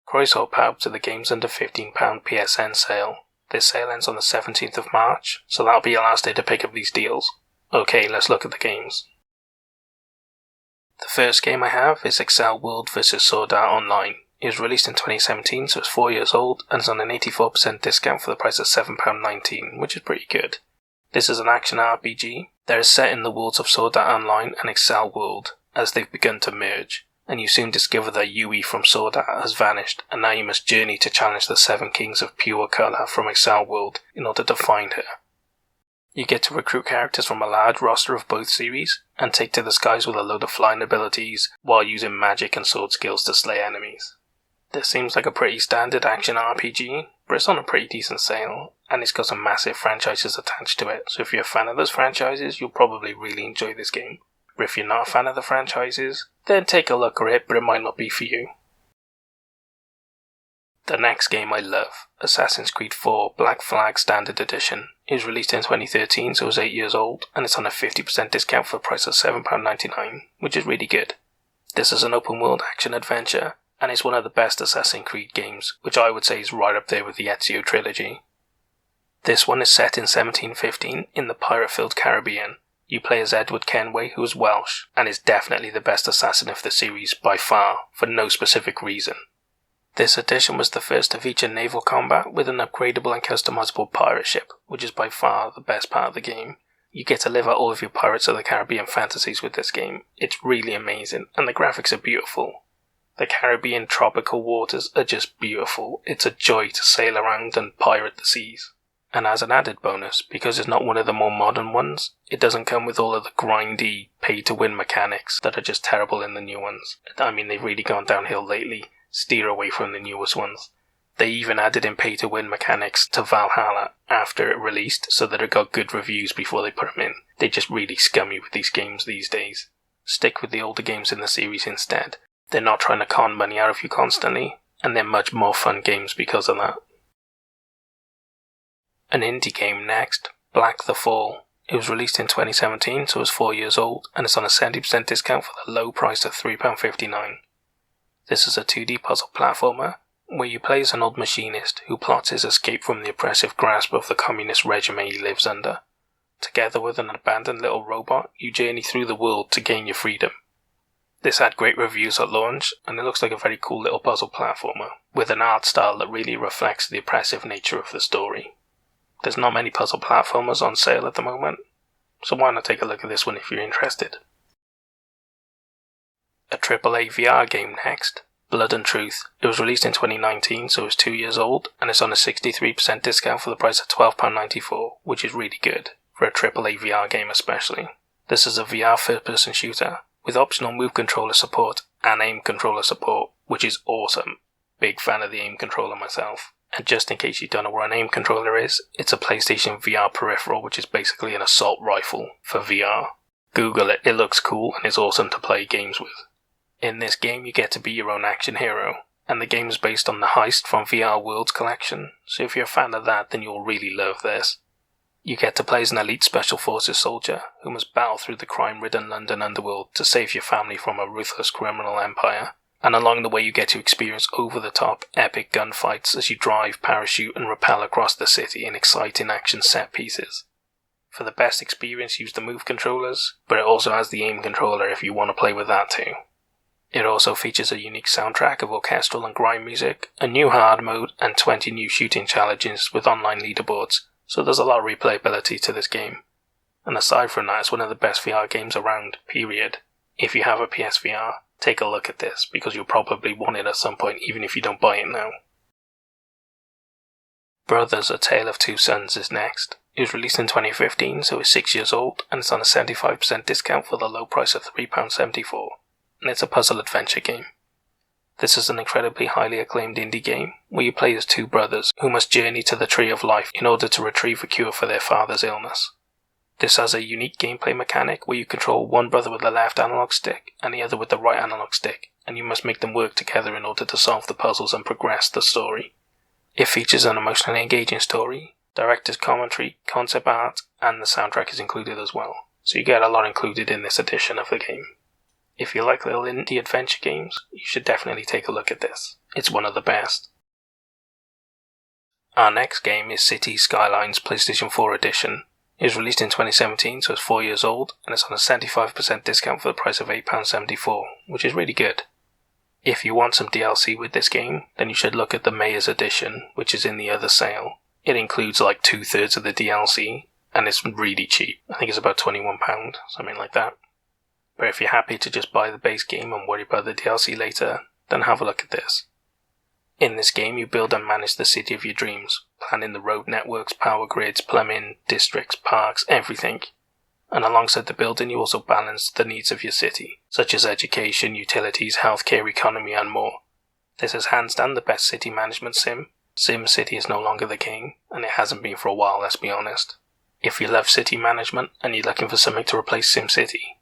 Croy's hope out to the game's under £15 PSN sale. This sale ends on the 17th of March, so that'll be your last day to pick up these deals. Okay, let's look at the games. The first game I have is Excel World vs Sword Art Online. It was released in 2017, so it's 4 years old, and it's on an 84% discount for the price of £7.19, which is pretty good. This is an action RPG that is set in the worlds of Sword Art Online and Excel World, as they've begun to merge, and you soon discover that Yui from Sword Art has vanished, and now you must journey to challenge the 7 kings of pure colour from Excel World in order to find her. You get to recruit characters from a large roster of both series, and take to the skies with a load of flying abilities, while using magic and sword skills to slay enemies. This seems like a pretty standard action RPG, but it's on a pretty decent sale, and it's got some massive franchises attached to it, so if you're a fan of those franchises, you'll probably really enjoy this game. But if you're not a fan of the franchises, then take a look at it, but it might not be for you. The next game I love, Assassin's Creed 4 Black Flag Standard Edition. It was released in 2013, so it was 8 years old, and it's on a 50% discount for a price of £7.99, which is really good. This is an open world action adventure, and it's one of the best Assassin's Creed games, which I would say is right up there with the Ezio trilogy. This one is set in 1715 in the pirate-filled Caribbean. You play as Edward Kenway, who is Welsh, and is definitely the best assassin of the series by far, for no specific reason. This edition was the first to feature naval combat with an upgradable and customizable pirate ship, which is by far the best part of the game. You get to live out all of your Pirates of the Caribbean fantasies with this game. It's really amazing, and the graphics are beautiful. The Caribbean tropical waters are just beautiful. It's a joy to sail around and pirate the seas. And as an added bonus, because it's not one of the more modern ones, it doesn't come with all of the grindy, pay-to-win mechanics that are just terrible in the new ones. I mean, they've really gone downhill lately. Steer away from the newest ones. They even added in pay-to-win mechanics to Valhalla after it released, so that it got good reviews before they put them in. They just really scum you with these games these days. Stick with the older games in the series instead. They're not trying to con money out of you constantly, and they're much more fun games because of that. An indie game next, Black the Fall. It was released in 2017, so it's 4 years old, and it's on a 70% discount for the low price of £3.59. This is a 2D puzzle platformer, where you play as an old machinist who plots his escape from the oppressive grasp of the communist regime he lives under. Together with an abandoned little robot, you journey through the world to gain your freedom. This had great reviews at launch, and it looks like a very cool little puzzle platformer, with an art style that really reflects the oppressive nature of the story. There's not many puzzle platformers on sale at the moment, so why not take a look at this one if you're interested. A AAA VR game next, Blood and Truth. It was released in 2019, so it's 2 years old, and it's on a 63% discount for the price of £12.94, which is really good, for a AAA VR game especially. This is a VR first-person shooter, with optional move controller support and aim controller support, which is awesome. Big fan of the aim controller myself. And just in case you don't know what an aim controller is, it's a PlayStation VR peripheral, which is basically an assault rifle for VR. Google it, it looks cool and it's awesome to play games with. In this game you get to be your own action hero, and the game is based on the Heist from VR Worlds collection, so if you're a fan of that then you'll really love this. You get to play as an elite special forces soldier who must battle through the crime-ridden London underworld to save your family from a ruthless criminal empire. And along the way you get to experience over-the-top epic gunfights as you drive, parachute and rappel across the city in exciting action set pieces. For the best experience use the move controllers, but it also has the aim controller if you want to play with that too. It also features a unique soundtrack of orchestral and grime music, a new hard mode and 20 new shooting challenges with online leaderboards, so there's a lot of replayability to this game. And aside from that, it's one of the best VR games around, period. If you have a PSVR, take a look at this, because you'll probably want it at some point, even if you don't buy it now. Brothers: A Tale of Two Sons is next. It was released in 2015, so it's 6 years old, and it's on a 75% discount for the low price of £3.74, and it's a puzzle adventure game. This is an incredibly highly acclaimed indie game, where you play as two brothers who must journey to the Tree of Life in order to retrieve a cure for their father's illness. This has a unique gameplay mechanic where you control one brother with the left analog stick and the other with the right analog stick, and you must make them work together in order to solve the puzzles and progress the story. It features an emotionally engaging story, director's commentary, concept art, and the soundtrack is included as well, so you get a lot included in this edition of the game. If you like little indie adventure games, you should definitely take a look at this. It's one of the best. Our next game is Cities Skylines PlayStation 4 Edition. It was released in 2017, so it's 4 years old, and it's on a 75% discount for the price of £8.74, which is really good. If you want some DLC with this game, then you should look at the Mayor's Edition, which is in the other sale. It includes like 2/3 of the DLC, and it's really cheap. I think it's about £21, something like that. But if you're happy to just buy the base game and worry about the DLC later, then have a look at this. In this game, you build and manage the city of your dreams, planning the road networks, power grids, plumbing, districts, parks, everything. And alongside the building, you also balance the needs of your city, such as education, utilities, healthcare, economy, and more. This is hands down the best city management sim. SimCity is no longer the king, and it hasn't been for a while, let's be honest. If you love city management and you're looking for something to replace SimCity,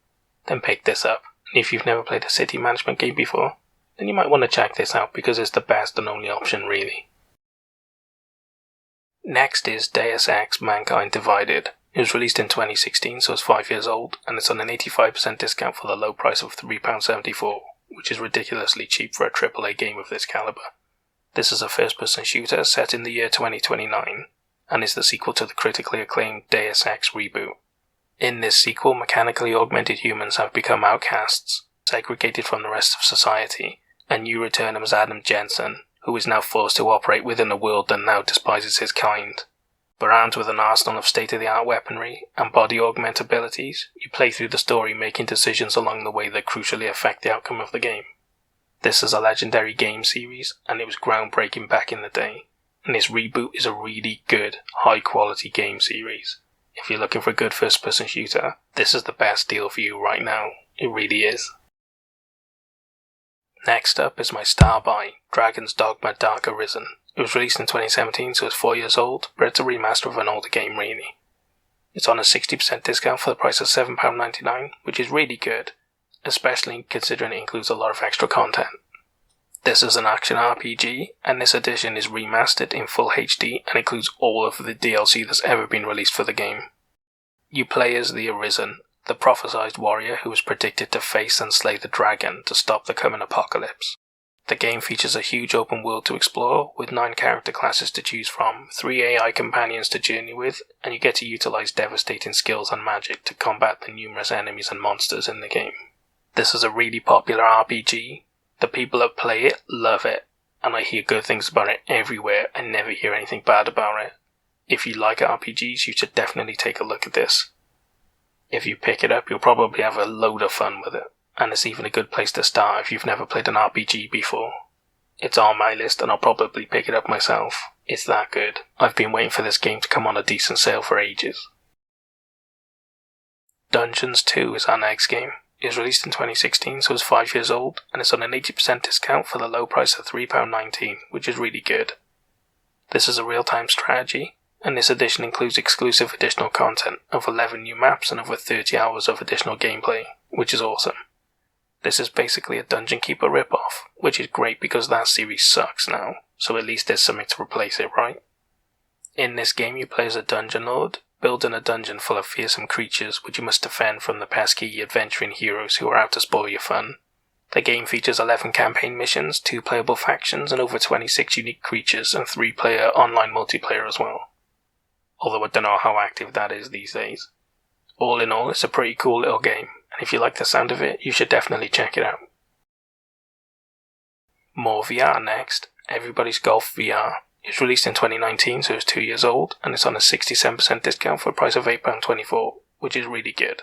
then pick this up. And if you've never played a city management game before, then you might want to check this out because it's the best and only option really. Next is Deus Ex Mankind Divided. It was released in 2016, so it's 5 years old, and it's on an 85% discount for the low price of £3.74, which is ridiculously cheap for a AAA game of this caliber. This is a first-person shooter set in the year 2029, and is the sequel to the critically acclaimed Deus Ex reboot. In this sequel, mechanically augmented humans have become outcasts, segregated from the rest of society, and you return as Adam Jensen, who is now forced to operate within a world that now despises his kind. But armed with an arsenal of state-of-the-art weaponry and body augment abilities, you play through the story making decisions along the way that crucially affect the outcome of the game. This is a legendary game series, and it was groundbreaking back in the day, and this reboot is a really good, high-quality game series. If you're looking for a good first-person shooter, this is the best deal for you right now. It really is. Next up is my star buy, Dragon's Dogma Dark Arisen. It was released in 2017, so it's 4 years old, but it's a remaster of an older game really. It's on a 60% discount for the price of £7.99, which is really good, especially considering it includes a lot of extra content. This is an action RPG, and this edition is remastered in full HD and includes all of the DLC that's ever been released for the game. You play as the Arisen, the prophesized warrior who was predicted to face and slay the dragon to stop the coming apocalypse. The game features a huge open world to explore, with 9 character classes to choose from, 3 AI companions to journey with, and you get to utilize devastating skills and magic to combat the numerous enemies and monsters in the game. This is a really popular RPG. The people that play it love it, and I hear good things about it everywhere and never hear anything bad about it. If you like RPGs, you should definitely take a look at this. If you pick it up, you'll probably have a load of fun with it. And it's even a good place to start if you've never played an RPG before. It's on my list and I'll probably pick it up myself. It's that good. I've been waiting for this game to come on a decent sale for ages. Dungeons 2 is our next game. It was released in 2016, so it's 5 years old, and it's on an 80% discount for the low price of £3.19, which is really good. This is a real-time strategy, and this edition includes exclusive additional content of 11 new maps and over 30 hours of additional gameplay, which is awesome. This is basically a Dungeon Keeper ripoff, which is great because that series sucks now, so at least there's something to replace it, right? In this game you play as a dungeon lord, building a dungeon full of fearsome creatures which you must defend from the pesky adventuring heroes who are out to spoil your fun. The game features 11 campaign missions, 2 playable factions, and over 26 unique creatures, and 3-player online multiplayer as well. Although I don't know how active that is these days. All in all, it's a pretty cool little game, and if you like the sound of it, you should definitely check it out. More VR next, Everybody's Golf VR. It was released in 2019, so it's 2 years old, and it's on a 67% discount for a price of £8.24, which is really good.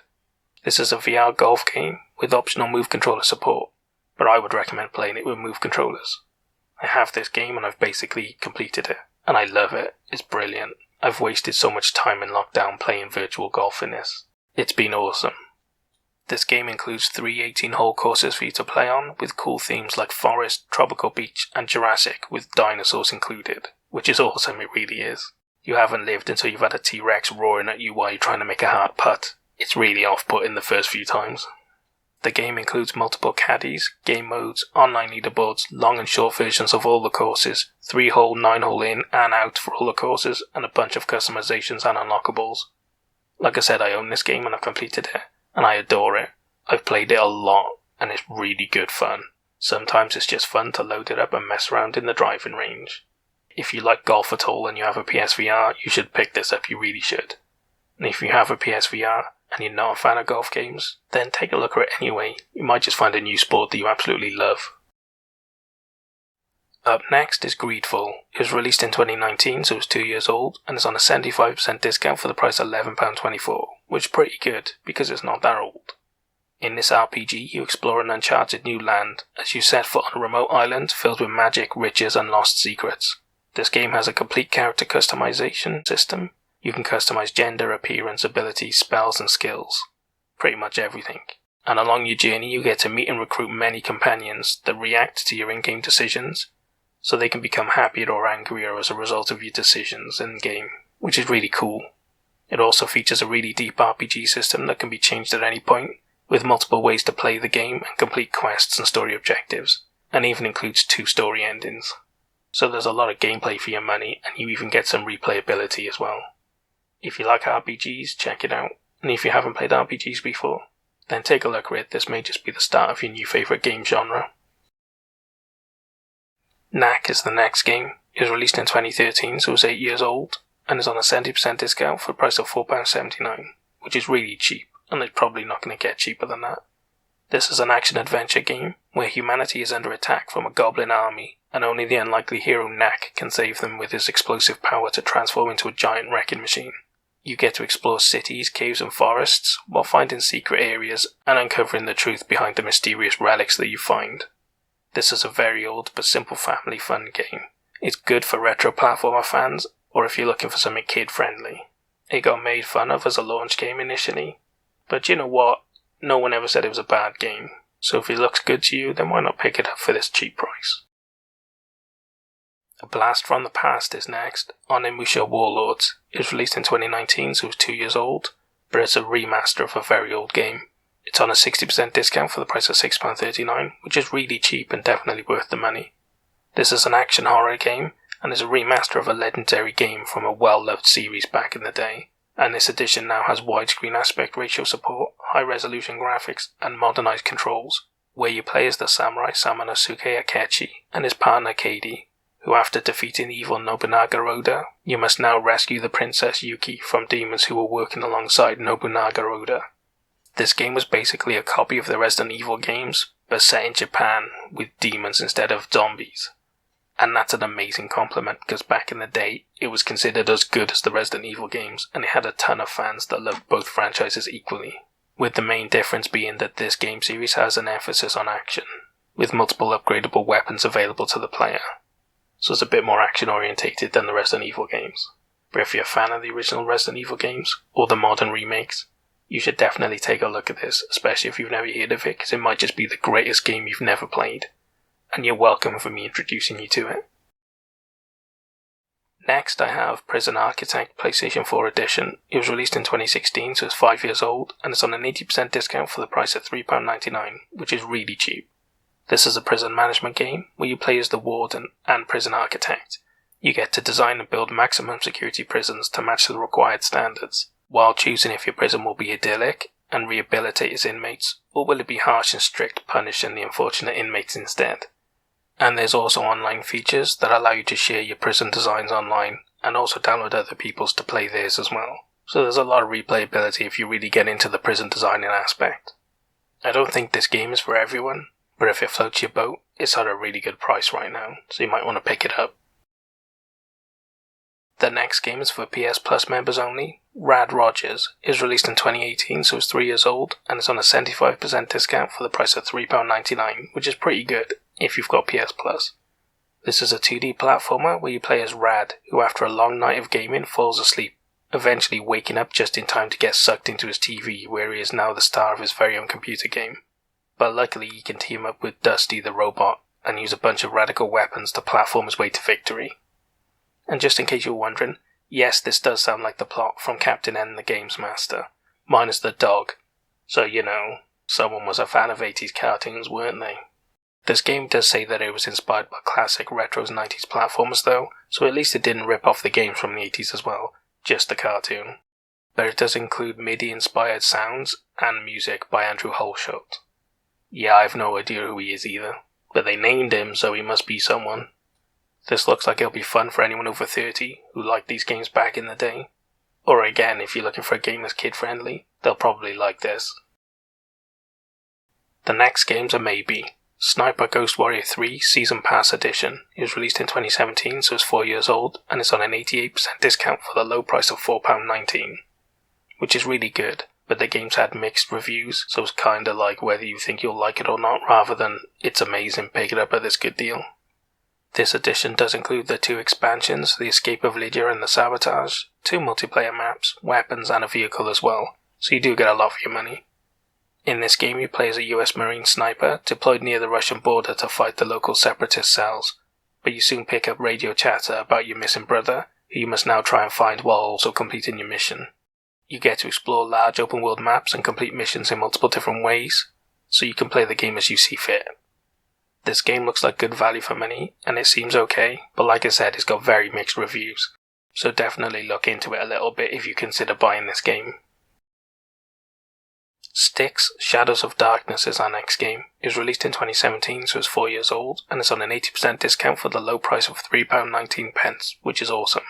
This is a VR golf game with optional move controller support, but I would recommend playing it with move controllers. I have this game and I've basically completed it, and I love it. It's brilliant. I've wasted so much time in lockdown playing virtual golf in this. It's been awesome. This game includes 3 18-hole courses for you to play on, with cool themes like forest, tropical beach, and Jurassic, with dinosaurs included, which is awesome, it really is. You haven't lived until you've had a T-Rex roaring at you while you're trying to make a hard putt. It's really off-putting the first few times. The game includes multiple caddies, game modes, online leaderboards, long and short versions of all the courses, 3-hole, 9-hole in and out for all the courses, and a bunch of customizations and unlockables. Like I said, I own this game and I've completed it, and I adore it. I've played it a lot, and it's really good fun. Sometimes it's just fun to load it up and mess around in the driving range. If you like golf at all and you have a PSVR, you should pick this up, you really should. And if you have a PSVR and you're not a fan of golf games, then take a look at it anyway. You might just find a new sport that you absolutely love. Up next is Greedful. It was released in 2019, so it's 2 years old, and it's on a 75% discount for the price of £11.24, which is pretty good because it's not that old. In this RPG, you explore an uncharted new land as you set foot on a remote island filled with magic, riches, and lost secrets. This game has a complete character customization system. You can customize gender, appearance, abilities, spells, and skills. Pretty much everything. And along your journey, you get to meet and recruit many companions that react to your in-game decisions, so they can become happier or angrier as a result of your decisions in-game, which is really cool. It also features a really deep RPG system that can be changed at any point, with multiple ways to play the game and complete quests and story objectives, and even includes 2 story endings. So there's a lot of gameplay for your money, and you even get some replayability as well. If you like RPGs, check it out, and if you haven't played RPGs before, then take a look at it. This may just be the start of your new favourite game genre. Nack is the next game. It was released in 2013, so it's 8 years old, and is on a 70% discount for a price of £4.79, which is really cheap, and it's probably not going to get cheaper than that. This is an action-adventure game where humanity is under attack from a goblin army, and only the unlikely hero Nack can save them with his explosive power to transform into a giant wrecking machine. You get to explore cities, caves and forests, while finding secret areas and uncovering the truth behind the mysterious relics that you find. This is a very old but simple family fun game. It's good for retro platformer fans, or if you're looking for something kid-friendly. It got made fun of as a launch game initially, but you know what? No one ever said it was a bad game, so if it looks good to you, then why not pick it up for this cheap price? A Blast from the Past is next. Onimusha Warlord. It was released in 2019, so it's 2 years old, but it's a remaster of a very old game. It's on a 60% discount for the price of £6.39, which is really cheap and definitely worth the money. This is an action horror game, and is a remaster of a legendary game from a well-loved series back in the day, and this edition now has widescreen aspect ratio support, high-resolution graphics, and modernized controls, where you play as the samurai Samanosuke Akechi and his partner Kaidi, who after defeating the evil Nobunaga Oda, you must now rescue the Princess Yuki from demons who were working alongside Nobunaga Oda. This game was basically a copy of the Resident Evil games, but set in Japan with demons instead of zombies. And that's an amazing compliment, because back in the day, it was considered as good as the Resident Evil games, and it had a ton of fans that loved both franchises equally, with the main difference being that this game series has an emphasis on action, with multiple upgradable weapons available to the player. So it's a bit more action orientated than the Resident Evil games. But if you're a fan of the original Resident Evil games, or the modern remakes, you should definitely take a look at this, especially if you've never heard of it, because it might just be the greatest game you've never played. And you're welcome for me introducing you to it. Next I have Prison Architect PlayStation 4 Edition. It was released in 2016, so it's 5 years old, and it's on an 80% discount for the price of £3.99, which is really cheap. This is a prison management game where you play as the warden and prison architect. You get to design and build maximum security prisons to match the required standards, while choosing if your prison will be idyllic and rehabilitate its inmates, or will it be harsh and strict, punishing the unfortunate inmates instead. And there's also online features that allow you to share your prison designs online, and also download other people's to play theirs as well. So there's a lot of replayability if you really get into the prison designing aspect. I don't think this game is for everyone, but if it floats your boat, it's at a really good price right now, so you might want to pick it up. The next game is for PS Plus members only. Rad Rogers is released in 2018, so it's 3 years old, and it's on a 75% discount for the price of £3.99, which is pretty good if you've got PS Plus. This is a 2D platformer where you play as Rad, who after a long night of gaming falls asleep, eventually waking up just in time to get sucked into his TV, where he is now the star of his very own computer game. But luckily he can team up with Dusty the robot and use a bunch of radical weapons to platform his way to victory. And just in case you're wondering, yes, this does sound like the plot from Captain N the Games Master, minus the dog. So, you know, someone was a fan of 80s cartoons, weren't they? This game does say that it was inspired by classic retro 90s platformers though, so at least it didn't rip off the games from the 80s as well, just the cartoon. But it does include MIDI-inspired sounds and music by Andrew Holshot. Yeah, I've no idea who he is either, but they named him, so he must be someone. This looks like it'll be fun for anyone over 30 who liked these games back in the day. Or again, if you're looking for a game that's kid-friendly, they'll probably like this. The next games are maybe Sniper Ghost Warrior 3 Season Pass Edition. It was released in 2017, so it's 4 years old, and it's on an 88% discount for the low price of £4.19, which is really good, but the game's had mixed reviews, so it's kinda like whether you think you'll like it or not, rather than it's amazing, pick it up at this good deal. This edition does include the 2 expansions, the Escape of Lydia and the Sabotage, 2 multiplayer maps, weapons and a vehicle as well, so you do get a lot for your money. In this game you play as a US Marine sniper deployed near the Russian border to fight the local separatist cells, but you soon pick up radio chatter about your missing brother, who you must now try and find while also completing your mission. You get to explore large open world maps and complete missions in multiple different ways, so you can play the game as you see fit. This game looks like good value for money, and it seems okay, but like I said, it's got very mixed reviews, so definitely look into it a little bit if you consider buying this game. Styx, Shadows of Darkness is our next game. It was released in 2017, so it's 4 years old, and it's on an 80% discount for the low price of £3.19, which is awesome.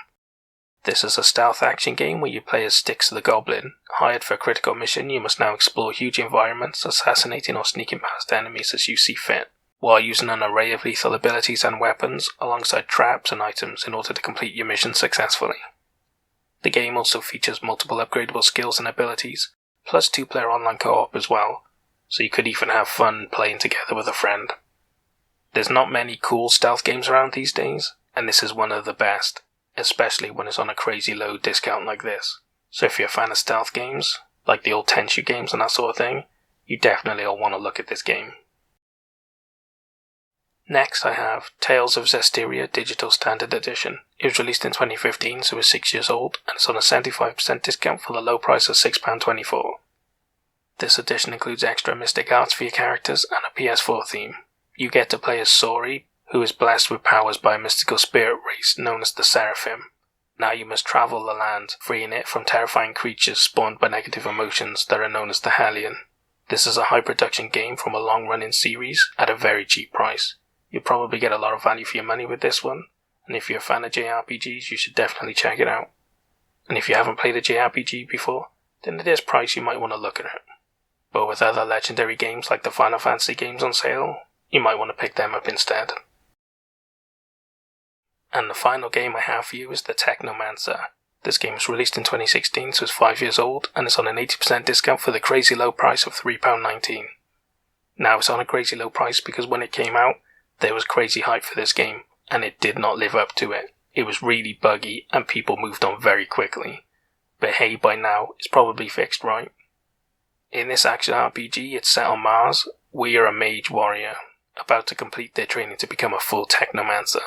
This is a stealth action game where you play as Styx the Goblin. Hired for a critical mission, you must now explore huge environments, assassinating or sneaking past enemies as you see fit, while using an array of lethal abilities and weapons, alongside traps and items in order to complete your mission successfully. The game also features multiple upgradable skills and abilities, plus 2-player online co-op as well, so you could even have fun playing together with a friend. There's not many cool stealth games around these days, and this is one of the best, especially when it's on a crazy low discount like this. So if you're a fan of stealth games, like the old Tenchu games and that sort of thing, you definitely will want to look at this game. Next I have Tales of Zestiria Digital Standard Edition. It was released in 2015, so it's 6 years old, and it's on a 75% discount for the low price of £6.24. This edition includes extra mystic arts for your characters and a PS4 theme. You get to play as Sori, who is blessed with powers by a mystical spirit race known as the Seraphim. Now you must travel the land, freeing it from terrifying creatures spawned by negative emotions that are known as the Hellion. This is a high production game from a long running series at a very cheap price. You'll probably get a lot of value for your money with this one, and if you're a fan of JRPGs, you should definitely check it out. And if you haven't played a JRPG before, then at this price you might want to look at it. But with other legendary games like the Final Fantasy games on sale, you might want to pick them up instead. And the final game I have for you is the Technomancer. This game was released in 2016, so it's 5 years old, and it's on an 80% discount for the crazy low price of £3.19. Now it's on a crazy low price because when it came out, there was crazy hype for this game, and it did not live up to it. It was really buggy, and people moved on very quickly. But hey, by now, it's probably fixed, right? In this action RPG, it's set on Mars, where you're a mage warrior, about to complete their training to become a full Technomancer,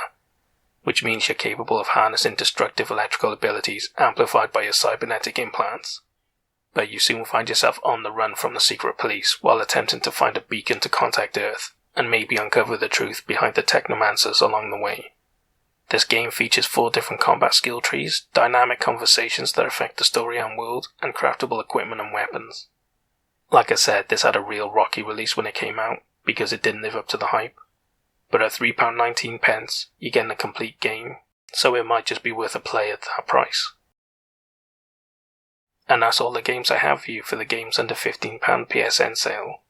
which means you're capable of harnessing destructive electrical abilities amplified by your cybernetic implants. But you soon find yourself on the run from the secret police while attempting to find a beacon to contact Earth, and maybe uncover the truth behind the Technomancers along the way. This game features 4 different combat skill trees, dynamic conversations that affect the story and world, and craftable equipment and weapons. Like I said, this had a real rocky release when it came out, because it didn't live up to the hype. But at £3.19, you're getting a complete game, so it might just be worth a play at that price. And that's all the games I have for you for the Games Under £15 PSN sale.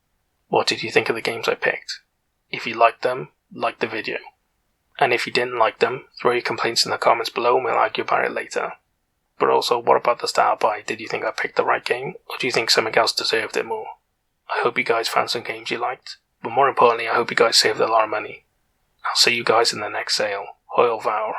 What did you think of the games I picked? If you liked them, like the video. And if you didn't like them, throw your complaints in the comments below and we'll argue about it later. But also, what about the style buy? Did you think I picked the right game, or do you think something else deserved it more? I hope you guys found some games you liked, but more importantly, I hope you guys saved a lot of money. I'll see you guys in the next sale. Hoil Vow.